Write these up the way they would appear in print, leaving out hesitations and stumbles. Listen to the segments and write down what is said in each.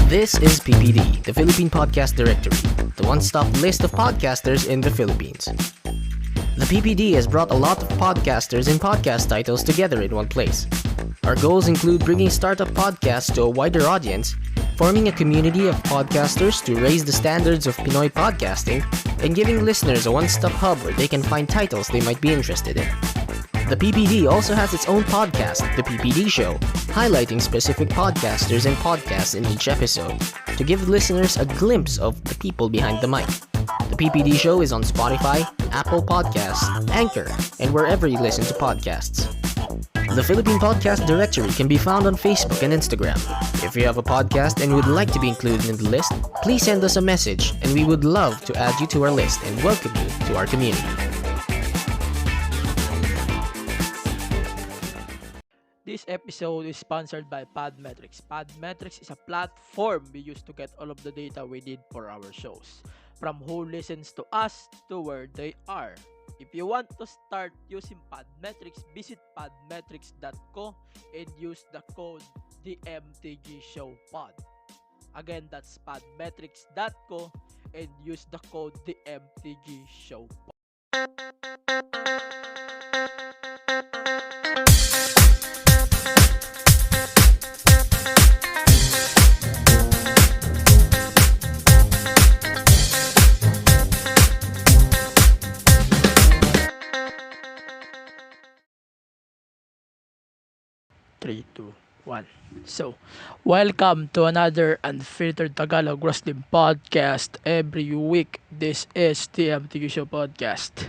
This is PPD, the Philippine Podcast Directory, the one-stop list of podcasters in the Philippines. The PPD has brought a lot of podcasters and podcast titles together in one place. Our goals include bringing startup podcasts to a wider audience, forming a community of podcasters to raise the standards of Pinoy podcasting, and giving listeners a one-stop hub where they can find titles they might be interested in. The PPD also has its own podcast, The PPD Show, highlighting specific podcasters and podcasts in each episode to give listeners a glimpse of the people behind the mic. The PPD Show is on Spotify, Apple Podcasts, Anchor, and wherever you listen to podcasts. The Philippine Podcast Directory can be found on Facebook and Instagram. If you have a podcast and would like to be included in the list, please send us a message and we would love to add you to our list and welcome you to our community. This episode is sponsored by Podmetrics. Podmetrics is a platform we use to get all of the data we need for our shows, from who listens to us to where they are. If you want to start using Podmetrics, visit podmetrics.co and use the code DMTGShowPod. Again, that's podmetrics.co and use the code DMTGShowPod. 3, 2, 1. So, welcome to another Unfiltered Tagalog Wrestling Podcast. Every week, this is the MTQ Show Podcast.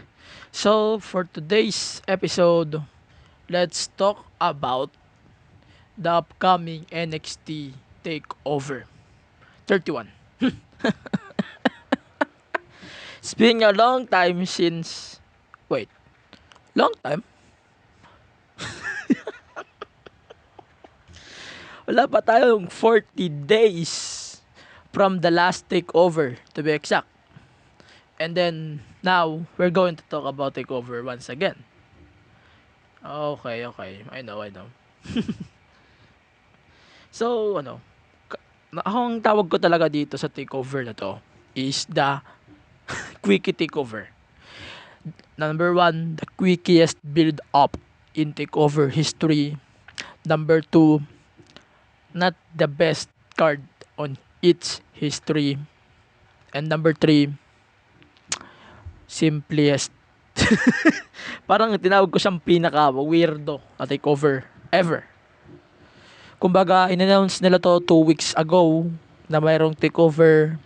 So, for today's episode, let's talk about the upcoming NXT TakeOver 31. It's been a long time since... Wait, long time? Wala pa tayong 40 days from the last takeover, to be exact. And then, now, we're going to talk about takeover once again. Okay. I know. So, ang tawag ko talaga dito sa takeover na to is the Quickie takeover. Number 1, the quickiest build-up in takeover history. Number 2, not the best card on its history. And number 3, simplest. Parang tinawag ko siyang pinaka-weirdo na takeover ever. Kumbaga, in-announce nila to 2 weeks ago na mayroong takeover.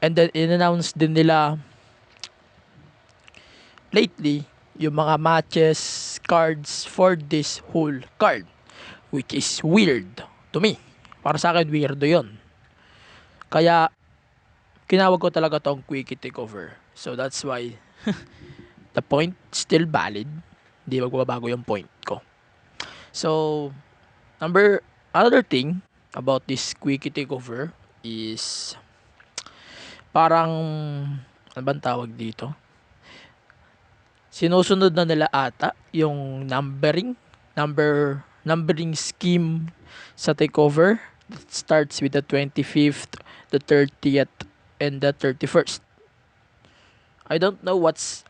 And then, in-announce din nila lately yung mga matches, cards for this whole card. Which is weird. To me, para sa akin, weirdo yon. Kaya, kinawag ko talaga tong Quickie takeover. So, that's why the point still valid. Hindi magbabago yung point ko. So, another thing about this Quickie takeover is parang, ano bang tawag dito? Sinusunod na nila ata yung numbering scheme sa takeover that starts with the 25th, the 30th, and the 31st. I don't know what's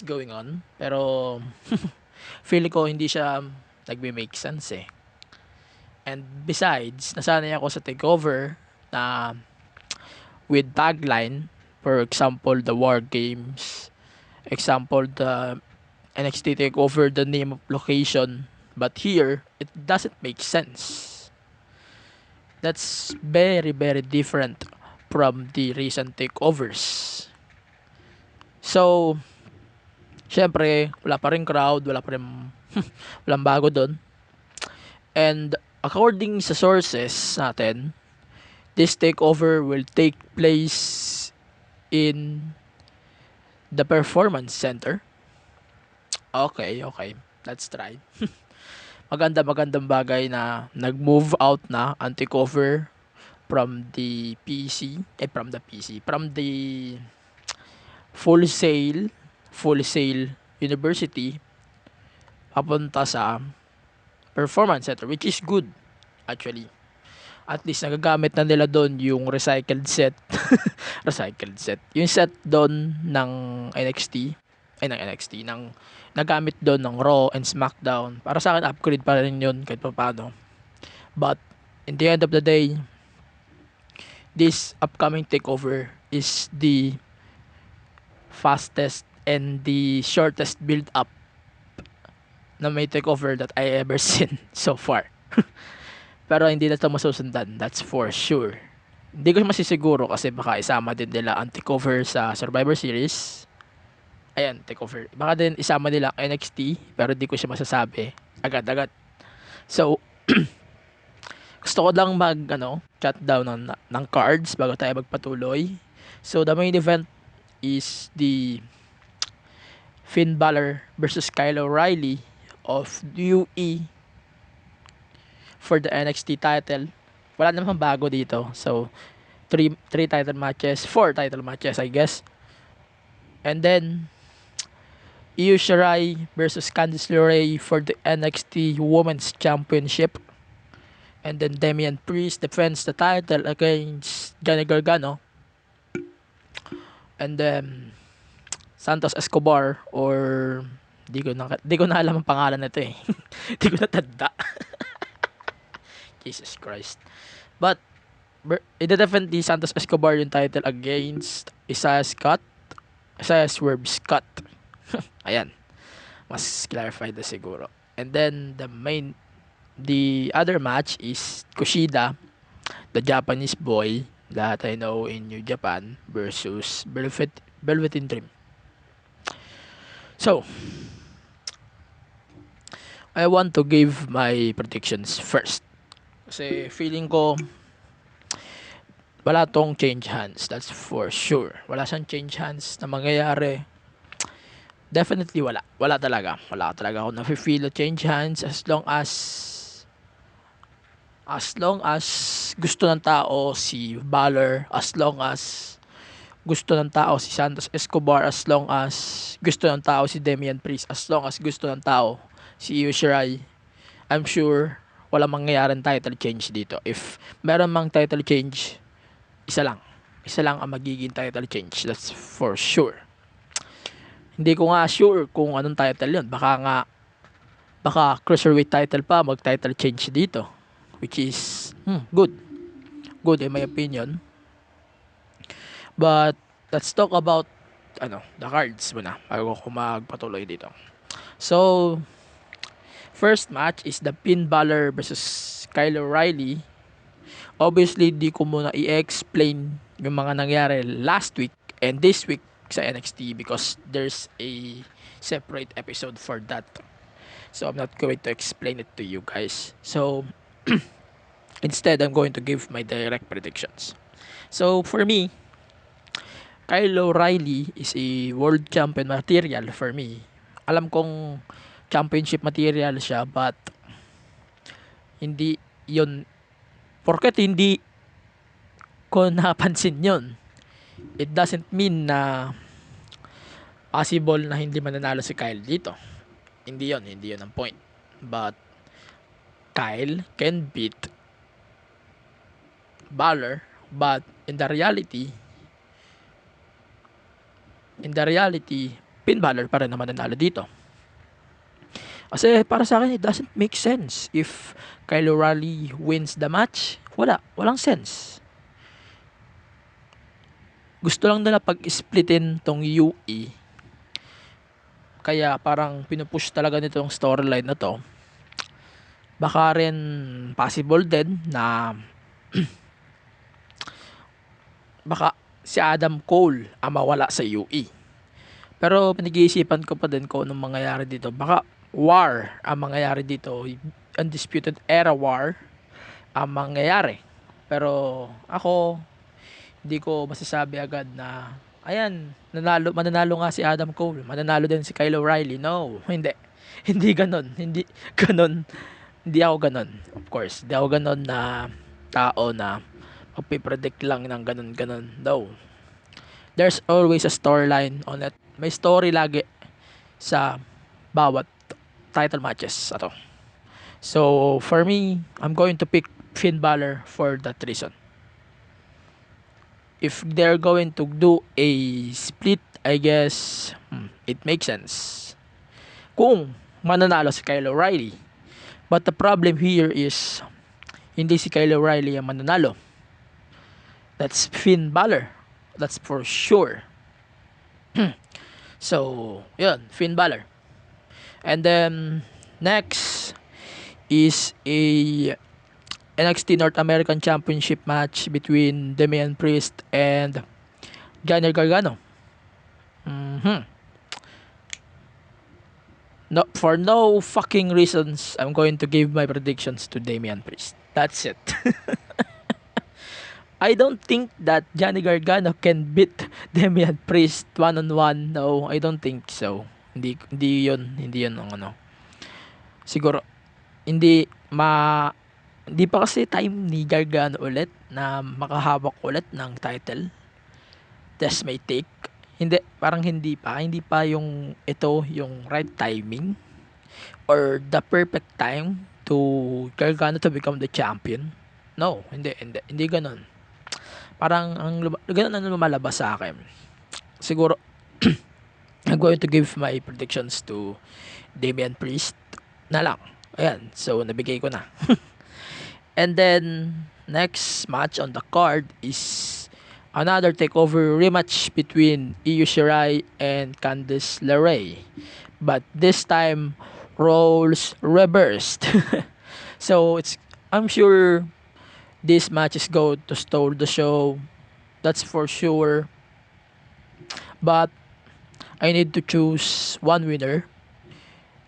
going on, pero feeling ko hindi siya nagme-make sense eh. And besides, nasanay ako sa takeover na with tagline, for example, the War Games, example, the NXT takeover, the name of location. But here, it doesn't make sense. That's very, very different from the recent takeovers. So, syempre, wala pa rin crowd, walang bago doon. And according sa sources natin, this takeover will take place in the Performance Center. Okay. Let's try. Magandang bagay na nag-move out na ang takeover from the Full Sail University papunta sa Performance Center, which is good actually. At least nagagamit na nila doon yung recycled set. Recycled set. Yung set doon ng NXT. Ay, ng NXT. Nagamit doon ng Raw and SmackDown. Para sa akin, upgrade pa rin yun kahit pa paano. But, in the end of the day, this upcoming takeover is the fastest and the shortest build up na may takeover that I ever seen so far. Pero hindi na ito masusundan, that's for sure. Hindi ko masisiguro kasi baka isama din nila ang takeover sa Survivor Series. Ayan, takeover. Baka din isama nila ang NXT, pero hindi ko siya masasabi agad-agad. So, gusto ko lang chat down ng cards bago tayo magpatuloy. So, the main event is the Finn Balor versus Kyle O'Reilly of UE for the NXT title. Wala namang bago dito. So, 4 title matches, I guess. And then, Io Shirai versus Candice LeRae for the NXT Women's Championship. And then, Damian Priest defends the title against Johnny Gargano. And then, Santos Escobar or di ko na alam ang pangalan nito eh. Di ko natanda. Jesus Christ. But i-defend ni Santos Escobar yung title against Isaiah Swerve Scott. Ayan. Mas clarified na siguro. And then the other match is Kushida, the Japanese boy that I know in New Japan versus Velveteen Dream. So, I want to give my predictions first. Kasi feeling ko wala tong change hands, that's for sure. Wala siyang change hands na mangyayari. Definitely wala. Wala talaga ako na-feel na change hands as long as gusto ng tao si Balor, as long as gusto ng tao si Santos Escobar, as long as gusto ng tao si Damian Priest, as long as gusto ng tao si Io Shirai, I'm sure walang mangyayaring title change dito. If meron mang title change, isa lang ang magiging title change, that's for sure. Hindi ko nga sure kung anong title yun. Baka cruiserweight title pa mag title change dito, which is good in my opinion. But let's talk about the cards muna bago ko magpatuloy dito. So, first match is the Finn Balor versus Kyle O'Reilly. Obviously, di ko muna i-explain yung mga nangyari last week and this week sa NXT because there's a separate episode for that. So, I'm not going to explain it to you guys. So, instead, I'm going to give my direct predictions. So, for me, Kyle O'Reilly is a world champion material for me. Alam kong championship material siya, but hindi yun, porket hindi ko napansin yun, it doesn't mean na possible na hindi mananalo si Kyle dito. Hindi yun ang point. But Kyle can beat Balor, but in the reality Finn Balor pa rin naman nanalo dito. Kasi para sa akin, it doesn't make sense. If Kyle O'Reilly wins the match, walang sense. Gusto lang nila pag-splitin tong UE. Kaya parang pinupush talaga nitong storyline na to. Baka rin possible din na baka si Adam Cole ang mawala sa UE. Pero pinag-iisipan ko pa din kung anong mangyayari dito. Baka war ang mangyayari dito, undisputed era war ang mangyayari. Pero ako hindi ko masasabi agad na ayan, mananalo nga si Adam Cole, mananalo din si Kyle O'Reilly. No, hindi ganon. Hindi ako ganon. Of course, hindi ako ganon na tao na magpipredict lang ng ganon. No, there's always a storyline on it. May story lagi sa bawat title matches ato. So, for me, I'm going to pick Finn Balor for that reason. If they're going to do a split, I guess it makes sense. Kung mananalo si Kyle O'Reilly. But the problem here is hindi si Kyle O'Reilly ang mananalo. That's Finn Balor. That's for sure. So, yun, Finn Balor. And then, next is a NXT North American Championship match between Damian Priest and Johnny Gargano. No, for no fucking reasons, I'm going to give my predictions to Damian Priest. That's it. I don't think that Johnny Gargano can beat Damian Priest one-on-one. No, I don't think so. Hindi yun ang ano. Siguro, hindi ma hindi pa kasi time ni Gargano ulit na makahawak ulit ng title. That's my take. Hindi pa yung ito yung right timing or the perfect time to Gargano to become the champion. No, hindi ganoon. Parang ganun ang lumalabas sa akin. Siguro I'm going to give my predictions to Damian Priest na lang. Ayan, so nabigay ko na. And then next match on the card is another takeover rematch between Io Shirai and Candice LeRae. But this time roles reversed. So I'm sure this match is going to stole the show. That's for sure. But I need to choose one winner.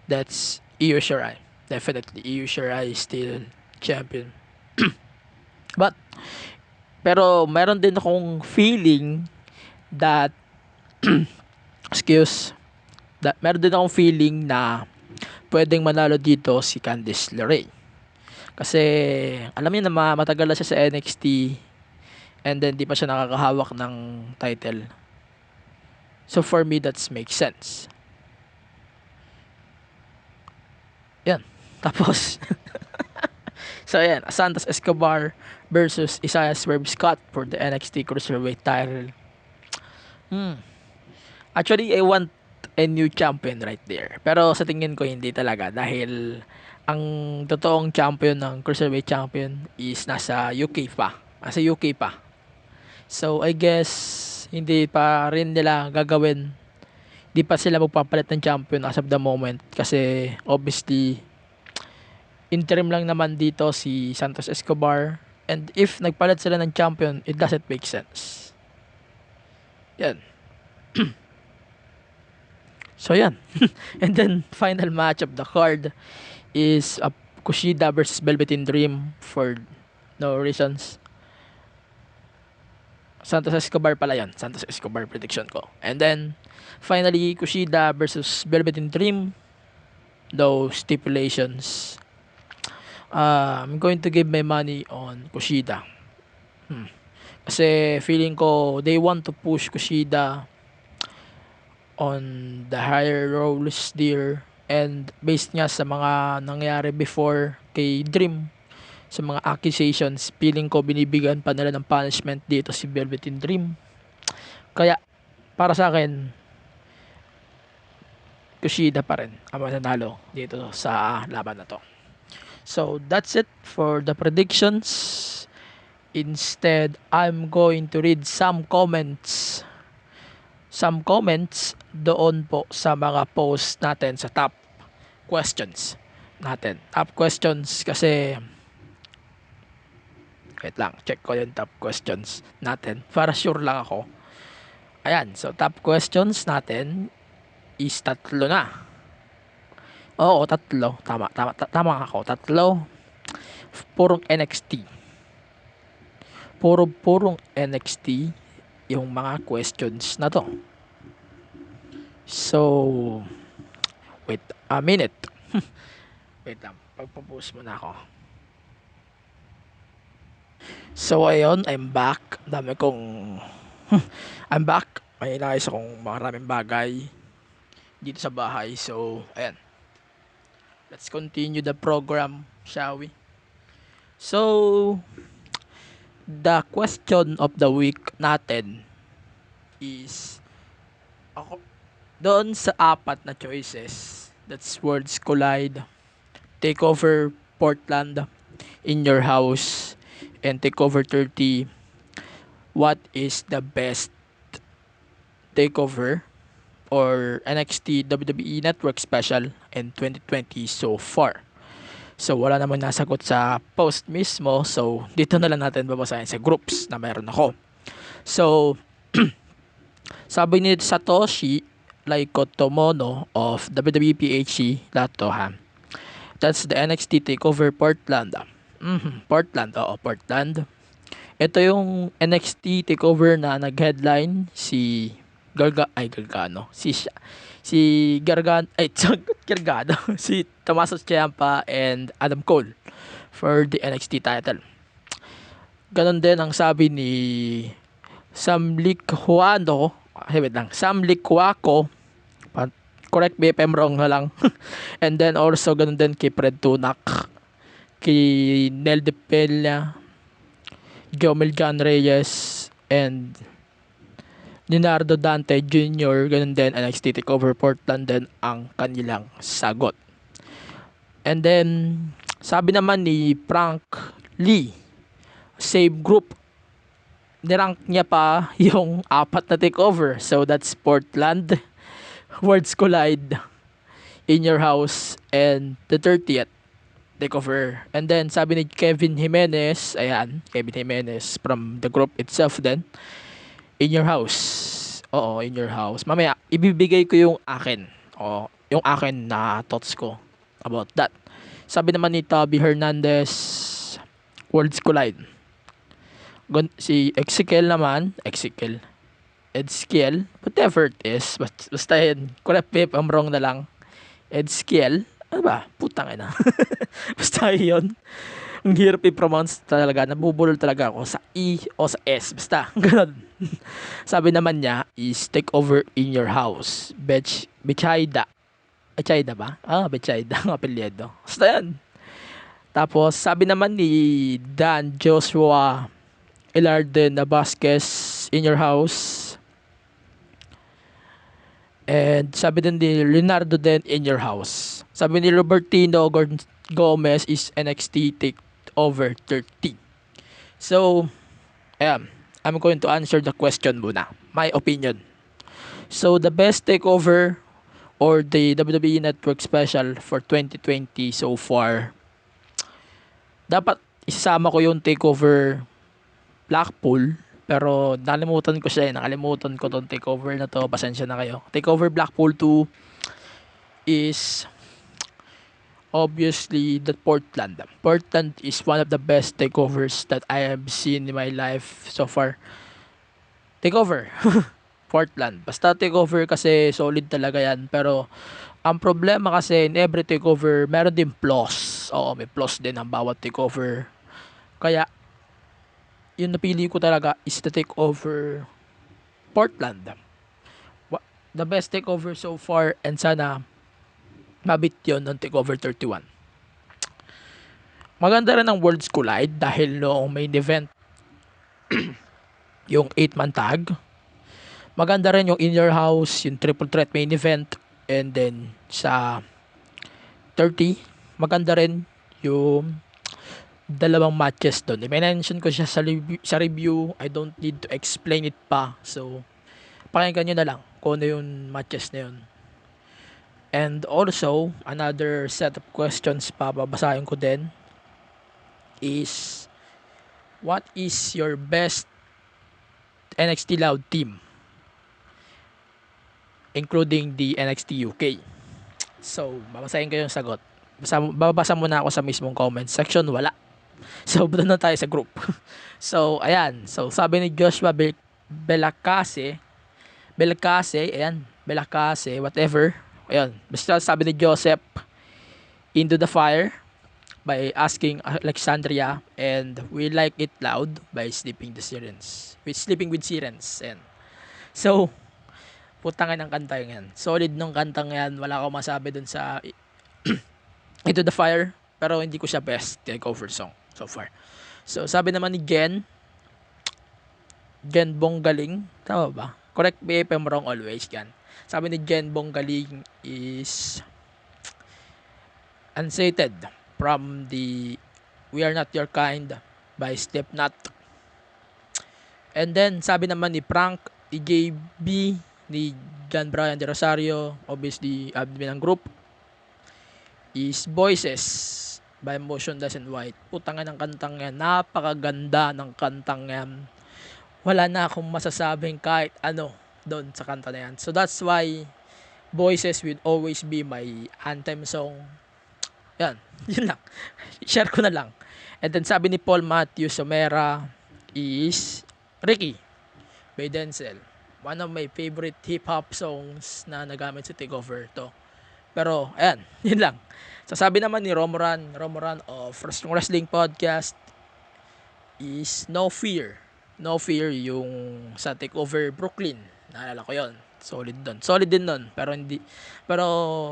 That's Io Shirai. Definitely Io Shirai is still champion. But pero meron din akong feeling that meron din akong feeling na pwedeng manalo dito si Candice LeRae. Kasi alam niyo na matagal na siya sa NXT and then di pa siya nakakahawak ng title. So for me that makes sense. Yan. Tapos so yan, Santos Escobar versus Isaiah Swerve Scott for the NXT Cruiserweight title. Actually, I want a new champion right there. Pero sa tingin ko hindi talaga dahil ang totoong champion ng Cruiserweight champion is nasa UK pa. Nasa UK pa. So I guess hindi pa rin nila gagawin. Hindi pa sila magpapalit ng champion as of the moment kasi obviously interim lang naman dito si Santos Escobar. And if nagpalit sila ng champion, it doesn't make sense. Yan. So yan. And then final match of the card is Kushida versus Velveteen Dream for no reasons. Santos Escobar pala yan. Santos Escobar prediction ko. And then finally Kushida versus Velveteen Dream. Those stipulations. I'm going to give my money on Kushida. Kasi feeling ko they want to push Kushida on the higher roles there and based nga sa mga nangyari before kay Dream sa mga accusations, feeling ko binibigyan pa nila ng punishment dito si Velveteen Dream. Kaya para sa akin Kushida pa rin ang mananalo dito sa laban na to. So that's it for the predictions. Instead, I'm going to read some comments doon po sa mga posts natin sa top questions natin. Top questions kasi wait lang, check ko yung top questions natin para sure lang ako. Ayan, so top questions natin is 3 na. Oo, 3. Tama ako. 3. Purong NXT. Purong NXT yung mga questions na to. So, wait a minute. Wait lang. Pagpa-post muna ako. So, ayun. I'm back. I'm back. May inayos akong maraming bagay dito sa bahay. So, ayan. Let's continue the program, shall we? So, the question of the week natin is ako, doon sa apat na choices. That's Worlds Collide, TakeOver Portland, In Your House, and TakeOver 30. What is the best TakeOver or NXT WWE Network Special in 2020 so far? So, wala namang nasagot sa post mismo. So, dito na lang natin babasahin sa groups na meron ako. So, sabi ni Satoshi Laikotomono of WWE PHC, lahat to ha. That's the NXT TakeOver Portland. Portland, oo, Portland. Ito yung NXT TakeOver na nag-headline si Gargano. Si Gargano. Si Tommaso Ciampa and Adam Cole for the NXT title. Ganon din ang sabi ni Sam Likwako. Correct me if I'm wrong na lang. And then also ganun din kay Fred Tunak, kay Nel De Pella, Jomel John Reyes, and Leonardo Dante Jr. Ganun din NXT TakeOver Portland din ang kanilang sagot. And then sabi naman ni Frank Lee, same group, nirank niya pa yung apat na TakeOver. So that's Portland, Worlds Collide, In Your House, and the 30th TakeOver. And then sabi ni Kevin Jimenez from the group itself then, In Your House. Oo, In Your House. Mamaya ibibigay ko yung akin. Yung akin na thoughts ko about that. Sabi naman ni Toby Hernandez, Worlds Collide. Si Ezekiel, whatever it is, basta yun, correct me if I'm wrong na lang. Ezekiel, ano ba? Putang ina. Basta yun. Ang hirap i-pronounce talaga, nabubulol talaga ako sa E o sa S, basta, ganun. Sabi naman niya is TakeOver In Your House, Bechaida ba? Bechaida ang apelyido. Basta yan. Tapos, sabi naman ni Dan Joshua Ilarden na Vasquez, In Your House. And sabi din ni Leonardo din, In Your House. Sabi ni Robertino Gomez is NXT TakeOver 30. So, ayan. I'm going to answer the question muna. My opinion. So, the best TakeOver or the WWE Network Special for 2020 so far, dapat isasama ko yung TakeOver Blackpool, pero nakalimutan ko siya. Nakalimutan ko tong TakeOver na to. Pasensya na kayo. TakeOver Blackpool 2 is obviously the Portland. Portland is one of the best TakeOvers that I have seen in my life so far. TakeOver. Portland. Basta TakeOver kasi solid talaga yan. Pero ang problema kasi in every TakeOver, meron din flaws. Oo, may flaws din ang bawat TakeOver. Kaya yung napili ko talaga is the TakeOver Portland. The best TakeOver so far, and sana mabit yun ng TakeOver 31. Maganda rin ang Worlds Collide dahil noong main event yung 8-man tag. Maganda rin yung In Your House, yung triple threat main event, and then sa 30 maganda rin yung dalawang matches doon. I-mention ko siya sa review. I don't need to explain it pa. So, pakinggan nyo na lang kung ano yung matches na yun. And also, another set of questions pa babasahin ko din is, what is your best NXT Loud team? Including the NXT UK. So, babasahin ko yung sagot. Babasa muna ako sa mismong comment section. Wala. So, doon na tayo sa group. So, ayan. So, sabi ni Joshua Belacase, whatever. Ayan. Basta sabi ni Joseph, Into the Fire by Asking Alexandria, and We Like It Loud by Sleeping with Sirens. And so, putangin ng kanta yan. Solid nung kantang yan. Wala akong masabi dun sa Into the Fire, pero hindi ko siya best TakeOver song. so far. So, sabi naman ni Gen Bonggaling, tama ba? Correct me if I'm wrong always, Gen. Sabi ni Gen Bonggaling is unsated from the We Are Not Your Kind by Slipknot. And then, sabi naman ni Frank EJB, ni John Brian De Rosario, obviously admin ng group, is Voices by Motionless in White. Putang ng kantang yan. Napakaganda ng kantang yan. Wala na akong masasabing kahit ano doon sa kanta na yan. So that's why Voices will always be my anthem song. Yan. Yun lang. Share ko na lang. And then sabi ni Paul Matthew Somera is Ricky by Denzel. One of my favorite hip-hop songs na nagamit sa TakeOver to. Pero, ayan, yun lang. So, sabi naman ni Romoran of Wrestling Podcast is No Fear. No Fear yung sa TakeOver Brooklyn. Naalala ko yun. Solid doon. Solid din doon. Pero,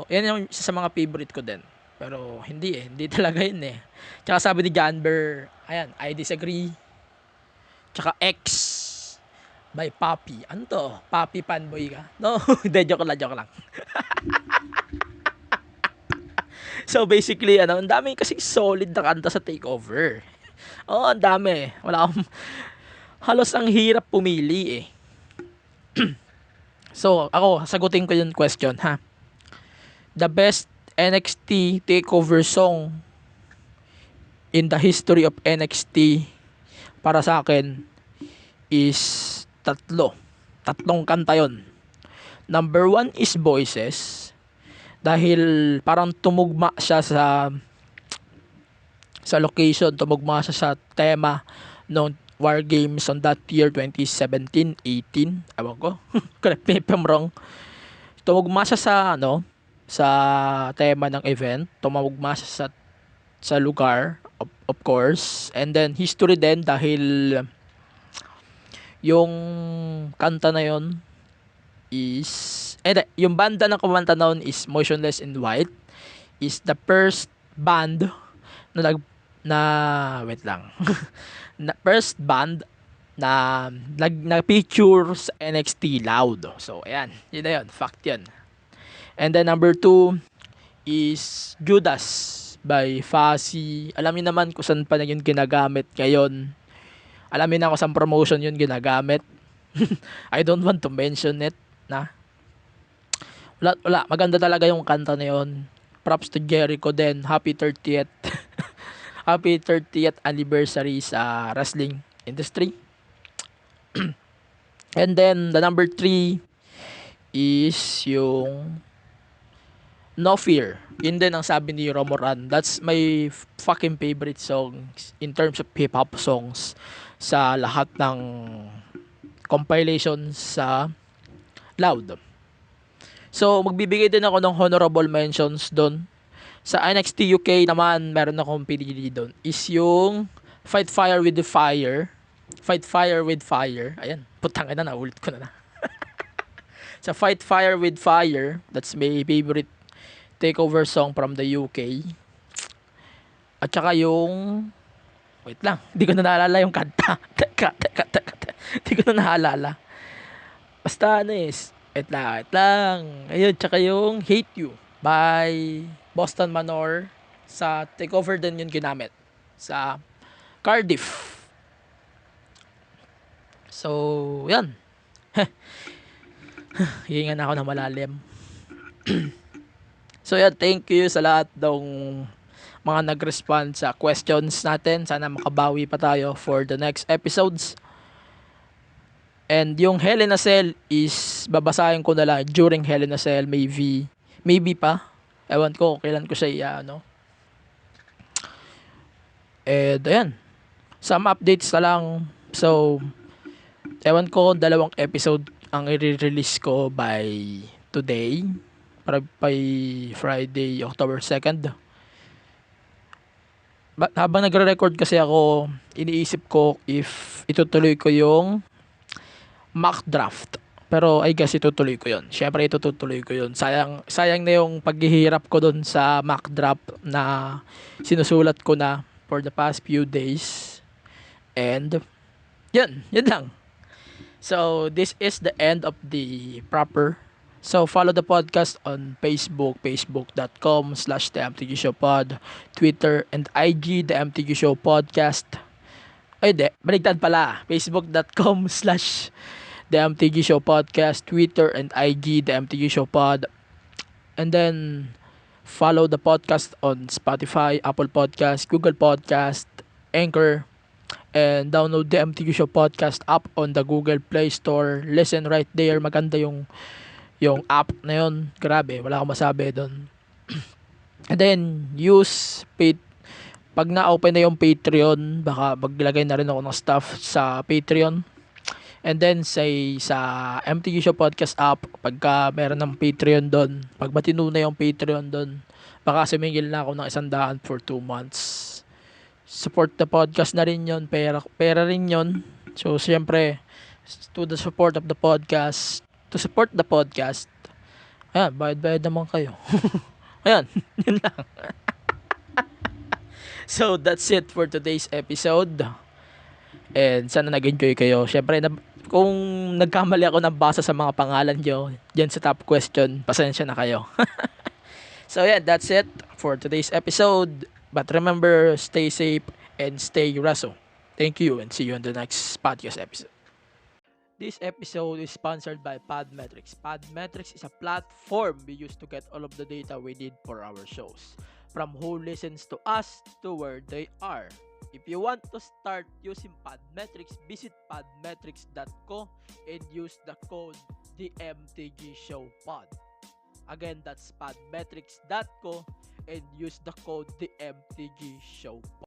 yan yung isa sa mga favorite ko din. Pero, hindi eh. Hindi talaga yun eh. Tsaka sabi ni Janber, ayan, I Disagree. Tsaka X by Papi. Ano to? Papi fanboy ka? No, hindi, joke lang. So basically, ang dami kasi solid na kanta sa TakeOver. Ang dami. Halos ang hirap pumili eh. So, ako, sagutin ko yung question, ha? The best NXT TakeOver song in the history of NXT para sa akin is tatlong kanta yon. Number 1 is Voices, dahil parang tumugma siya sa location, tumugma siya sa tema ng War Games on that year 2017-18, ewan ko. Correct me if I'm wrong. Tumugma siya sa tema ng event, tumugma siya sa lugar, of course, and then history din dahil yung kanta na yon is yung banda na kumanta noon is Motionless in White, is the first band first band na feature sa NXT Loud. So ayan, yun na yun, fact yun. And then number 2 is Judas by Fuzzy. Alam niyo naman kung saan pa na yun ginagamit ngayon. Alamin na ako sa promotion yun ginagamit. I don't want to mention it na. Wala. Maganda talaga yung kanta na yun. Props to Jericho din. Happy 30th. Happy 30th anniversary sa wrestling industry. And then, the number 3 is yung No Fear. Yun din ang sabi ni Romoran. That's my fucking favorite song in terms of hip-hop songs sa lahat ng compilation sa Loud. So, magbibigay din ako ng honorable mentions doon. Sa NXT UK naman, meron akong pinili doon. Is yung Fight Fire with Fire. Ayan, putang ina, naulit ko na. Sa Fight Fire with Fire, that's my favorite TakeOver song from the UK. At saka yung wait lang, hindi ko na naalala yung kanta. Hindi ko na naalala. Basta wait lang. Ayun, tsaka yung Hate You by Boston Manor. Sa TakeOver din yun ginamit. Sa Cardiff. So, yan. Hihinga na ako ng malalim. So, yan. Thank you sa lahat ng mga nag-respond sa questions natin. Sana makabawi pa tayo for the next episodes. And yung Hell in a Cell is babasahin ko na lang during Hell in a Cell, maybe pa. Ewan ko kailan ko siya And ayan, some updates na lang. So ewan ko, 2 episode ang i-release ko by today, para by Friday, October 2nd. Habang nagre-record kasi ako, iniisip ko if itutuloy ko yung mock draft. Pero I guess itutuloy ko yun. Siyempre itutuloy ko yun. Sayang na yung paghihirap ko dun sa mock draft na sinusulat ko na. for the past few days. And yun lang. So this is the end of the proper. So follow the podcast on Facebook, facebook.com/the MTG Show Pod, Twitter and IG, the MTG Show Podcast. Ay, di. Baligtad pala. Facebook.com/the MTG Show Podcast, Twitter and IG, the MTG Show Pod. And then follow the podcast on Spotify, Apple Podcast, Google Podcast, Anchor, and download the MTQ Show Podcast app on the Google Play Store. Listen right there. Maganda yung app na yun. Grabe, wala akong masabi doon. And then use pag na-open na yung Patreon, baka maglagay na rin ako ng stuff sa Patreon. And then sa MTQ Show Podcast app, pagka meron ng Patreon doon, pag matino na yung Patreon doon, baka sumingil na ako ng 100 for 2 months. Support the podcast na rin yon, pera rin yon. So siyempre, to the support of the podcast, to support the podcast, ayan, bayad naman kayo. Ayan, yun lang. So that's it for today's episode. And sana nag-enjoy kayo. Siyempre, kung nagkamali ako ng basa sa mga pangalan nyo dyan sa top question, pasensya na kayo. So yeah, that's it for today's episode. But remember, stay safe and stay Raso. Thank you and see you on the next podcast episode. This episode is sponsored by Podmetrics. Podmetrics is a platform we use to get all of the data we need for our shows. From who listens to us to where they are. If you want to start using Podmetrics, visit podmetrics.co and use the code TheMTGShowPod. Again, that's podmetrics.co and use the code TheMTGShowPod.